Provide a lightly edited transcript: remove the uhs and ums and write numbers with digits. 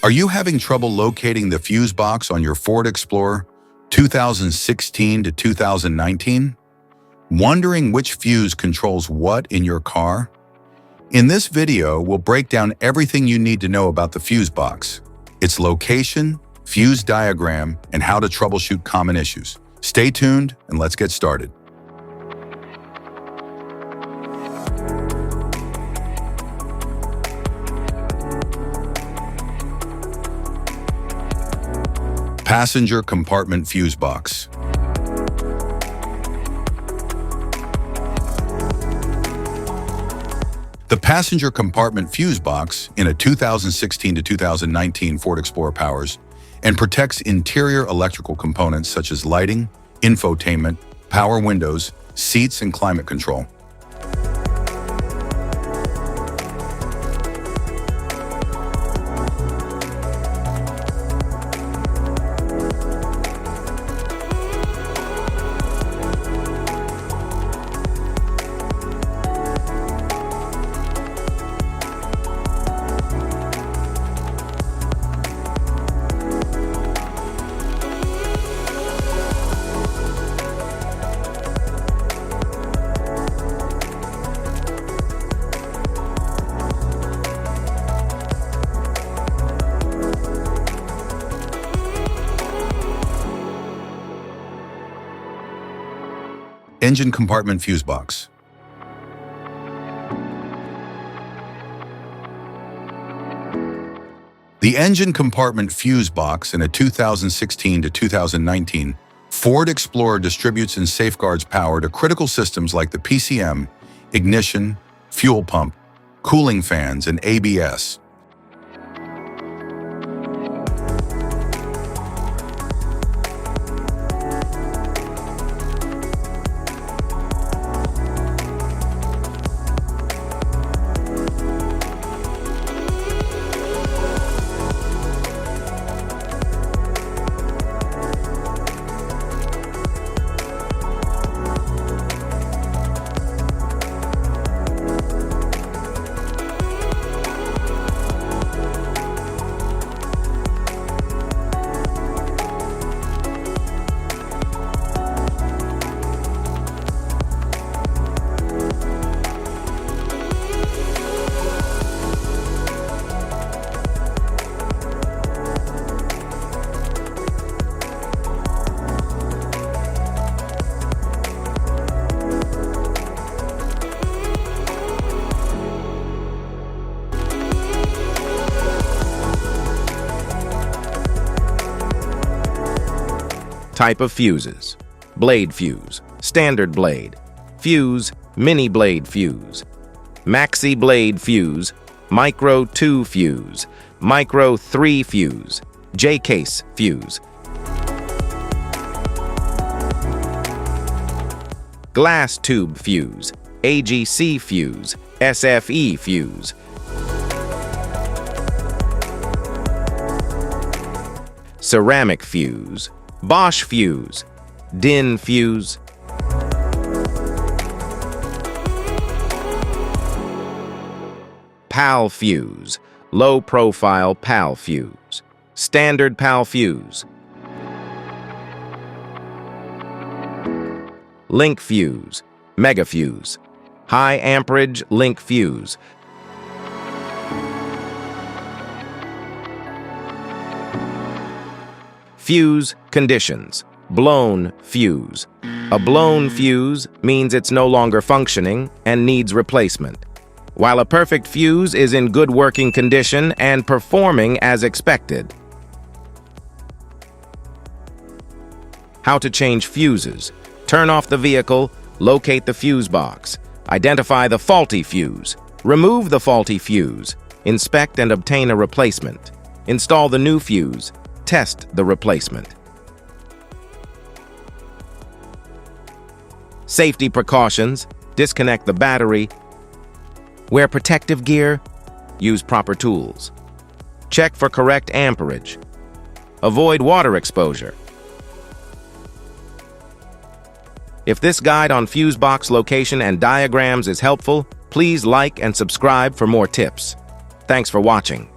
Are you having trouble locating the fuse box on your Ford Explorer 2016 to 2019? Wondering which fuse controls what in your car? In this video, we'll break down everything you need to know about the fuse box, its location, fuse diagram, and how to troubleshoot common issues. Stay tuned and let's get started. Passenger compartment fuse box. The passenger compartment fuse box in a 2016 to 2019 Ford Explorer powers and protects interior electrical components such as lighting, infotainment, power windows, seats, and climate control. Engine compartment fuse box. The engine compartment fuse box in a 2016 to 2019 Ford Explorer distributes and safeguards power to critical systems like the PCM, ignition, fuel pump, cooling fans, and ABS. Type of fuses: blade fuse, standard blade, fuse, mini blade fuse, maxi blade fuse, micro 2 fuse, micro 3 fuse, J-case fuse, glass tube fuse, AGC fuse, SFE fuse, ceramic fuse, Bosch fuse, DIN fuse, PAL fuse, low profile PAL fuse, standard PAL fuse, link fuse, mega fuse, high amperage link fuse, fuse conditions: blown fuse. A blown fuse means it's no longer functioning and needs replacement, while a perfect fuse is in good working condition and performing as expected. How to change fuses: turn off the vehicle, locate the fuse box, identify the faulty fuse, remove the faulty fuse, inspect and obtain a replacement, install the new fuse, test the replacement. Safety precautions: disconnect the battery, wear protective gear, use proper tools, check for correct amperage, avoid water exposure. If this guide on fuse box location and diagrams is helpful, please like and subscribe for more tips. Thanks for watching.